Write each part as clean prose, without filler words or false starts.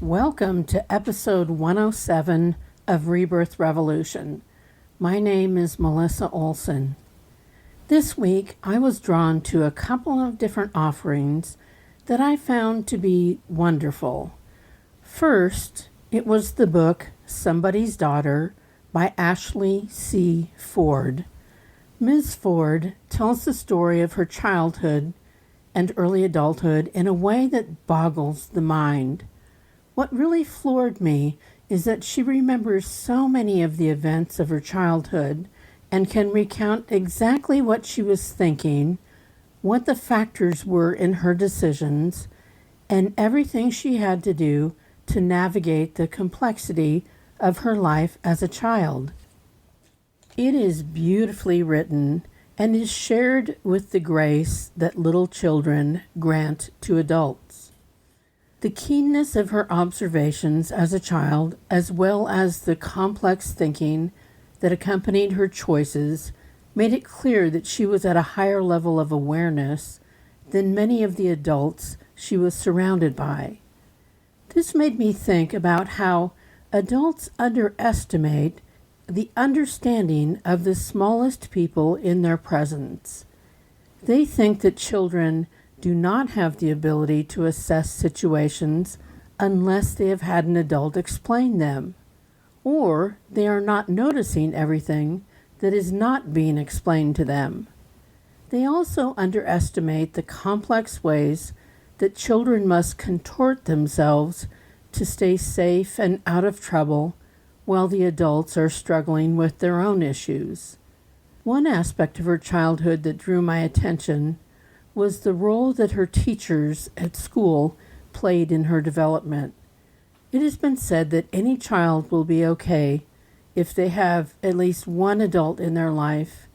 Welcome to episode 107 of Rebirth Revolution. My name is Melissa Olson. This week I was drawn to a couple of different offerings that I found to be wonderful. First, it was the book Somebody's Daughter by Ashley C. Ford. Ms. Ford tells the story of her childhood and early adulthood in a way that boggles the mind. What really floored me is that she remembers so many of the events of her childhood and can recount exactly what she was thinking, what the factors were in her decisions, and everything she had to do to navigate the complexity of her life as a child. It is beautifully written and is shared with the grace that little children grant to adults. The keenness of her observations as a child, as well as the complex thinking that accompanied her choices, made it clear that she was at a higher level of awareness than many of the adults she was surrounded by. This made me think about how adults underestimate the understanding of the smallest people in their presence. They think that children do not have the ability to assess situations unless they have had an adult explain them, or they are not noticing everything that is not being explained to them. They also underestimate the complex ways that children must contort themselves to stay safe and out of trouble while the adults are struggling with their own issues. One aspect of her childhood that drew my attention was the role that her teachers at school played in her development. It has been said that any child will be okay if they have at least one adult in their life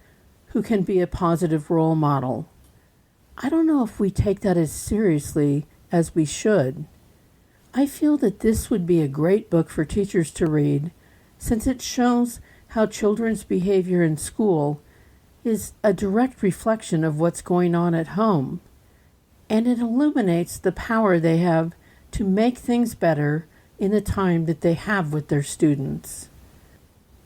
who can be a positive role model. I don't know if we take that as seriously as we should. I feel that this would be a great book for teachers to read, since it shows how children's behavior in school is a direct reflection of what's going on at home, and it illuminates the power they have to make things better in the time that they have with their students.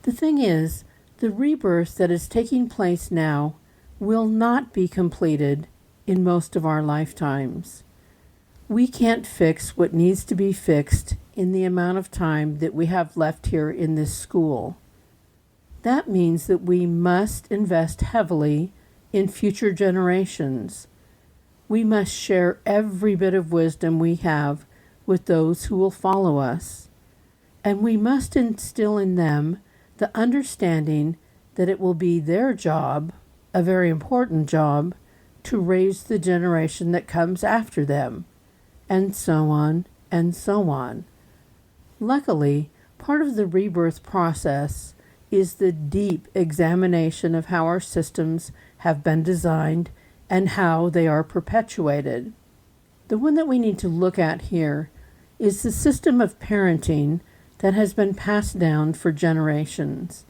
The thing is, the rebirth that is taking place now will not be completed in most of our lifetimes. We can't fix what needs to be fixed in the amount of time that we have left here in this school. That means that we must invest heavily in future generations. We must share every bit of wisdom we have with those who will follow us. And we must instill in them the understanding that it will be their job, a very important job, to raise the generation that comes after them, and so on and so on. Luckily, part of the rebirth process is the deep examination of how our systems have been designed and how they are perpetuated. The one that we need to look at here is the system of parenting that has been passed down for generations.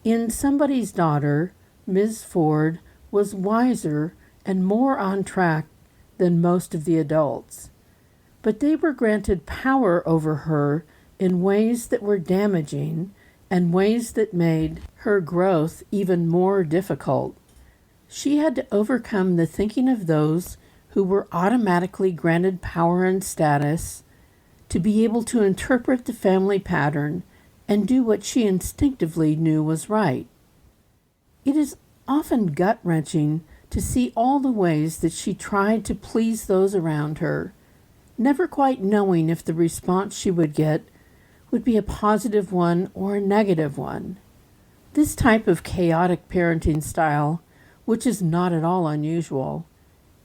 In Somebody's Daughter, Ms. Ford was wiser and more on track than most of the adults, but they were granted power over her in ways that were damaging and ways that made her growth even more difficult. She had to overcome the thinking of those who were automatically granted power and status to be able to interpret the family pattern and do what she instinctively knew was right. It is often gut-wrenching to see all the ways that she tried to please those around her, never quite knowing if the response she would get would be a positive one or a negative one. This type of chaotic parenting style, which is not at all unusual,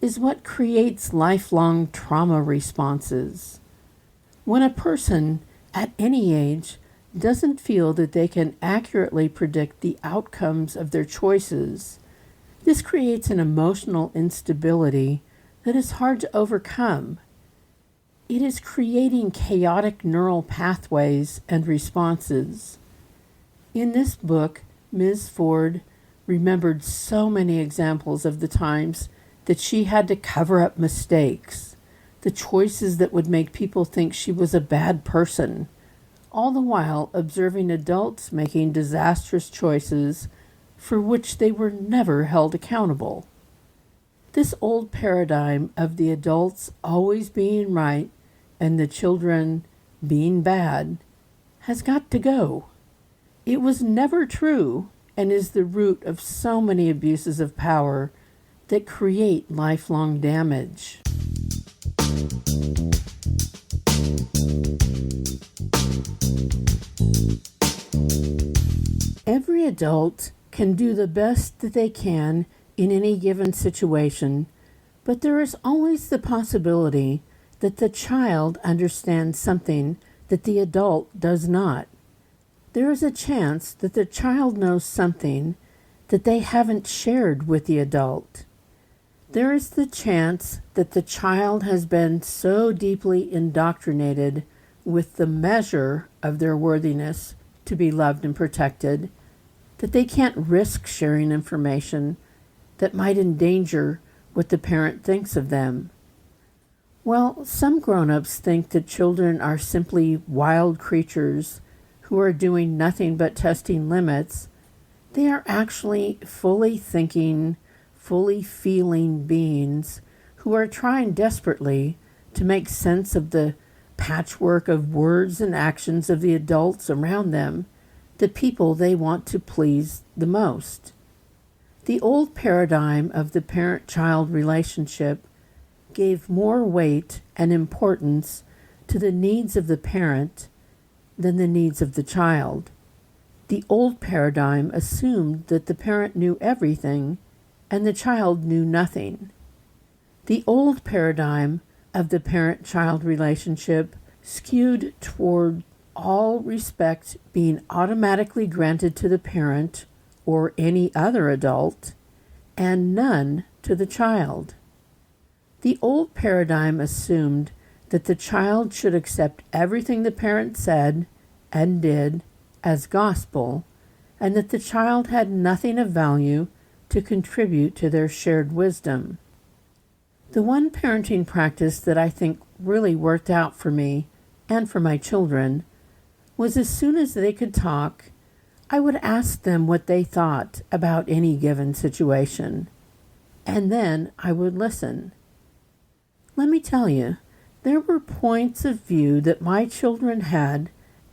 is what creates lifelong trauma responses. When a person, at any age, doesn't feel that they can accurately predict the outcomes of their choices, this creates an emotional instability that is hard to overcome. It is creating chaotic neural pathways and responses. In this book, Ms. Ford remembered so many examples of the times that she had to cover up mistakes, the choices that would make people think she was a bad person, all the while observing adults making disastrous choices for which they were never held accountable. This old paradigm of the adults always being right and the children being bad has got to go. It was never true and is the root of so many abuses of power that create lifelong damage. Every adult can do the best that they can in any given situation, but there is always the possibility that the child understands something that the adult does not. There is a chance that the child knows something that they haven't shared with the adult. There is the chance that the child has been so deeply indoctrinated with the measure of their worthiness to be loved and protected that they can't risk sharing information that might endanger what the parent thinks of them. Well, some grown-ups think that children are simply wild creatures who are doing nothing but testing limits. They are actually fully thinking, fully feeling beings who are trying desperately to make sense of the patchwork of words and actions of the adults around them, the people they want to please the most. The old paradigm of the parent-child relationship gave more weight and importance to the needs of the parent than the needs of the child. The old paradigm assumed that the parent knew everything and the child knew nothing. The old paradigm of the parent-child relationship skewed toward all respect being automatically granted to the parent or any other adult, and none to the child. The old paradigm assumed that the child should accept everything the parent said and did as gospel, and that the child had nothing of value to contribute to their shared wisdom. The one parenting practice that I think really worked out for me and for my children was as soon as they could talk, I would ask them what they thought about any given situation, and then I would listen. Let me tell you, there were points of view that my children had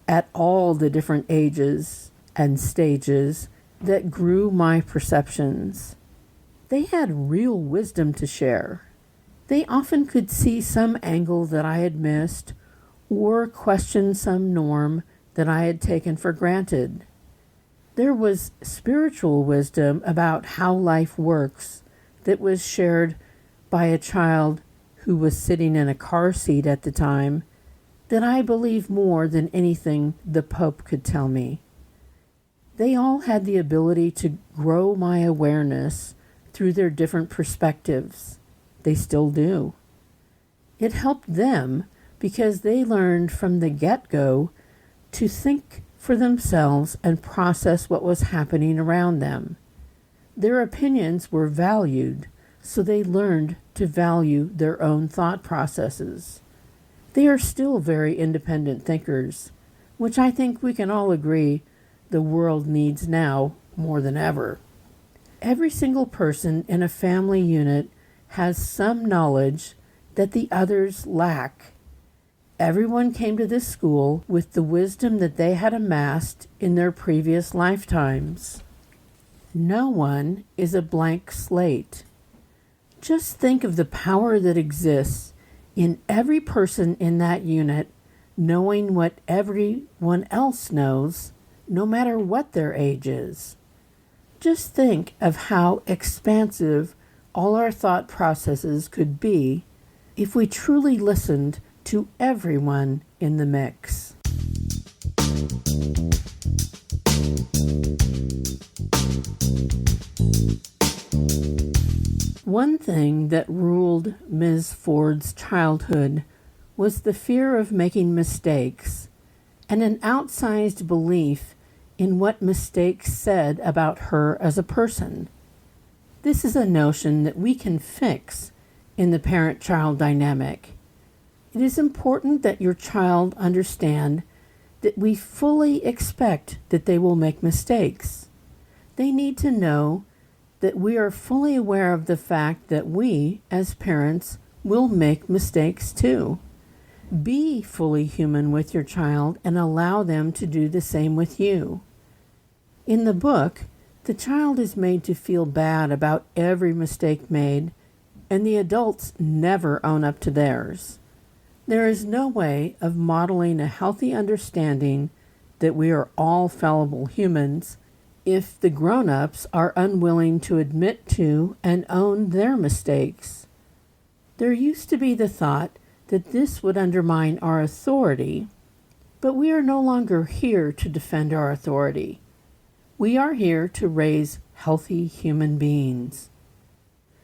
at all the different ages and stages that grew my perceptions. They had real wisdom to share. They often could see some angle that I had missed or question some norm that I had taken for granted. There was spiritual wisdom about how life works that was shared by a child who was sitting in a car seat at the time that I believe more than anything the Pope could tell me. They all had the ability to grow my awareness through their different perspectives. They still do. It helped them because they learned from the get-go to think for themselves and process what was happening around them. Their opinions were valued, so they learned to value their own thought processes. They are still very independent thinkers, which I think we can all agree the world needs now more than ever. Every single person in a family unit has some knowledge that the others lack. Everyone came to this school with the wisdom that they had amassed in their previous lifetimes. No one is a blank slate. Just think of the power that exists in every person in that unit knowing what everyone else knows, no matter what their age is. Just think of how expansive all our thought processes could be if we truly listened to everyone in the mix. One thing that ruled Ms. Ford's childhood was the fear of making mistakes and an outsized belief in what mistakes said about her as a person. This is a notion that we can fix in the parent-child dynamic. It is important that your child understand that we fully expect that they will make mistakes. They need to know that we are fully aware of the fact that we, as parents, will make mistakes too. Be fully human with your child and allow them to do the same with you. In the book, the child is made to feel bad about every mistake made, and the adults never own up to theirs. There is no way of modeling a healthy understanding that we are all fallible humans if the grown-ups are unwilling to admit to and own their mistakes. There used to be the thought that this would undermine our authority, but we are no longer here to defend our authority. We are here to raise healthy human beings.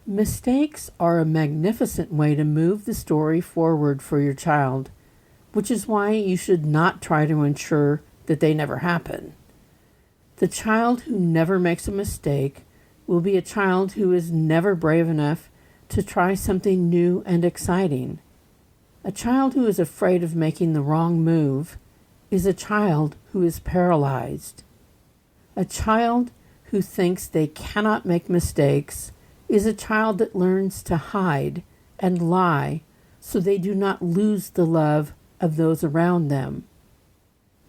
Mistakes are a magnificent way to move the story forward for your child, which is why you should not try to ensure that they never happen. The child who never makes a mistake will be a child who is never brave enough to try something new and exciting. A child who is afraid of making the wrong move is a child who is paralyzed. A child who thinks they cannot make mistakes is a child that learns to hide and lie so they do not lose the love of those around them.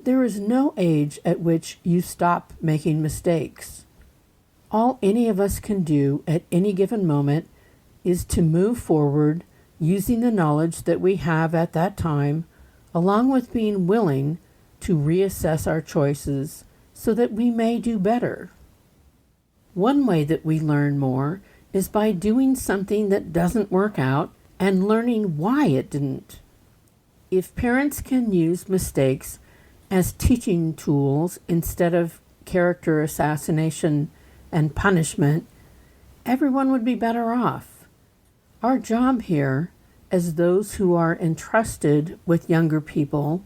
There is no age at which you stop making mistakes. All any of us can do at any given moment is to move forward using the knowledge that we have at that time, along with being willing to reassess our choices so that we may do better. One way that we learn more is by doing something that doesn't work out and learning why it didn't. If parents can use mistakes as teaching tools instead of character assassination and punishment, everyone would be better off. Our job here, as those who are entrusted with younger people,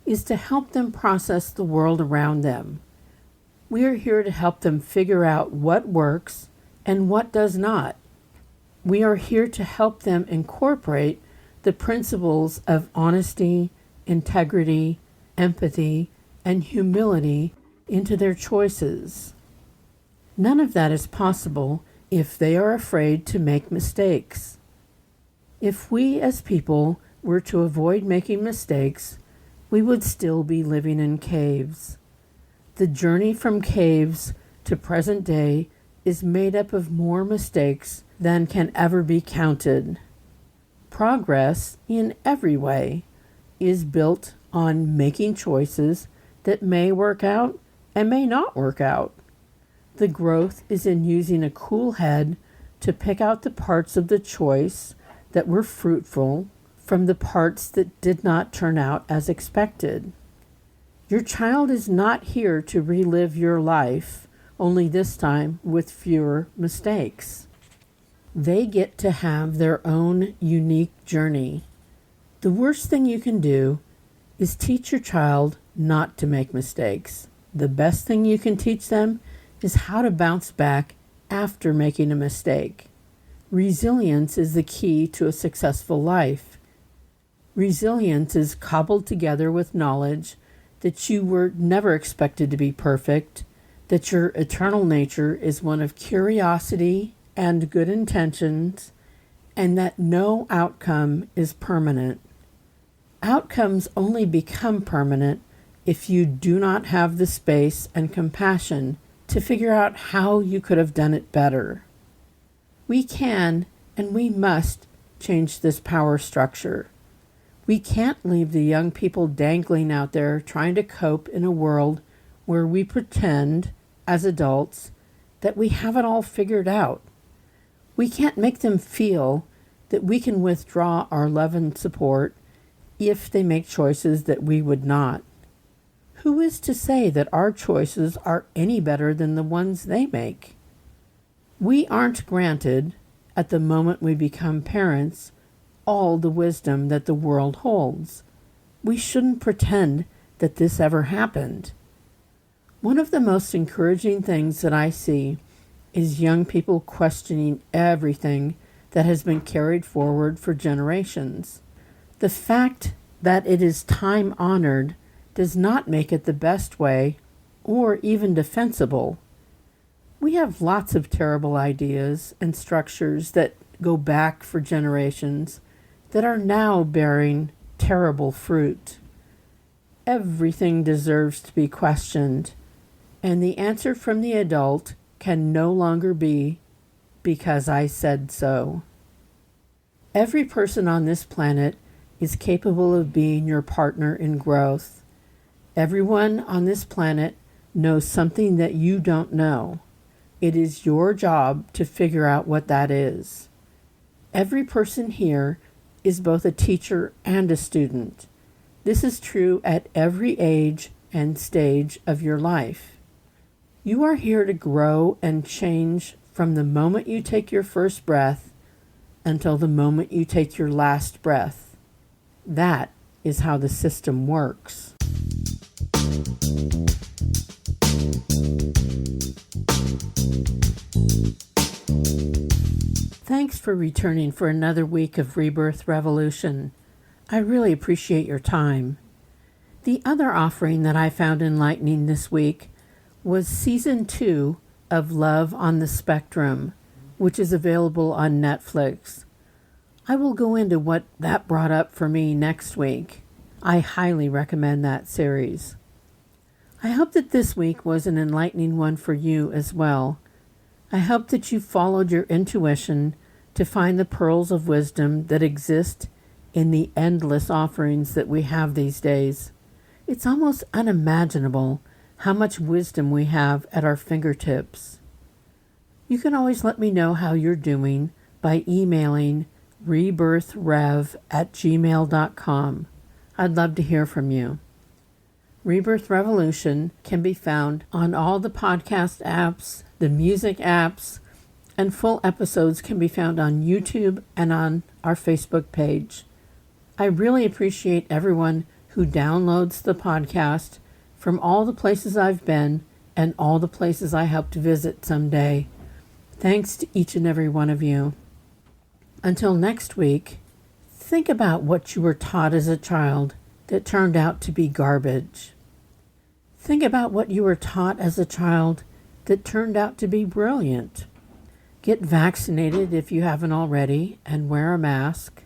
is to help them process the world around them. We are here to help them figure out what works and what does not. We are here to help them incorporate the principles of honesty, integrity, empathy, and humility into their choices. None of that is possible if they are afraid to make mistakes. If we as people were to avoid making mistakes, we would still be living in caves. The journey from caves to present day is made up of more mistakes than can ever be counted. Progress, in every way, is built on making choices that may work out and may not work out. The growth is in using a cool head to pick out the parts of the choice that were fruitful from the parts that did not turn out as expected. Your child is not here to relive your life, only this time with fewer mistakes. They get to have their own unique journey. The worst thing you can do is teach your child not to make mistakes. The best thing you can teach them is how to bounce back after making a mistake. Resilience is the key to a successful life. Resilience is cobbled together with knowledge that you were never expected to be perfect, that your eternal nature is one of curiosity and good intentions, and that no outcome is permanent. Outcomes only become permanent if you do not have the space and compassion to figure out how you could have done it better. We can and we must change this power structure. We can't leave the young people dangling out there trying to cope in a world where we pretend, as adults, that we have it all figured out. We can't make them feel that we can withdraw our love and support if they make choices that we would not. Who is to say that our choices are any better than the ones they make? We aren't granted, at the moment we become parents, all the wisdom that the world holds. We shouldn't pretend that this ever happened. One of the most encouraging things that I see is young people questioning everything that has been carried forward for generations. The fact that it is time-honored does not make it the best way or even defensible. We have lots of terrible ideas and structures that go back for generations that are now bearing terrible fruit. Everything deserves to be questioned, and the answer from the adult can no longer be, "because I said so." Every person on this planet is capable of being your partner in growth. Everyone on this planet knows something that you don't know. It is your job to figure out what that is. Every person here is both a teacher and a student. This is true at every age and stage of your life. You are here to grow and change from the moment you take your first breath until the moment you take your last breath. That is how the system works. Thanks for returning for another week of Rebirth Revolution. I really appreciate your time. The other offering that I found enlightening this week was Season 2 of Love on the Spectrum, which is available on Netflix. I will go into what that brought up for me next week. I highly recommend that series. I hope that this week was an enlightening one for you as well. I hope that you followed your intuition to find the pearls of wisdom that exist in the endless offerings that we have these days. It's almost unimaginable how much wisdom we have at our fingertips. You can always let me know how you're doing by emailing rebirthrev@gmail.com. I'd love to hear from you. Rebirth Revolution can be found on all the podcast apps, the music apps, and full episodes can be found on YouTube and on our Facebook page. I really appreciate everyone who downloads the podcast from all the places I've been and all the places I hope to visit someday. Thanks to each and every one of you. Until next week, think about what you were taught as a child that turned out to be garbage. Think about what you were taught as a child that turned out to be brilliant. Get vaccinated if you haven't already and wear a mask.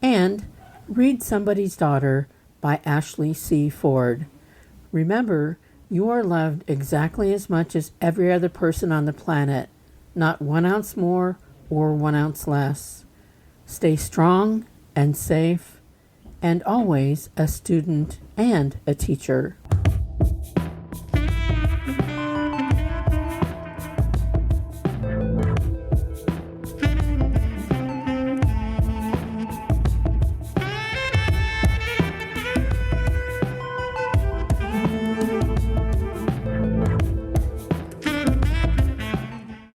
And read Somebody's Daughter by Ashley C. Ford. Remember, you are loved exactly as much as every other person on the planet, not 1 ounce more or 1 ounce less. Stay strong and safe, and always a student and a teacher.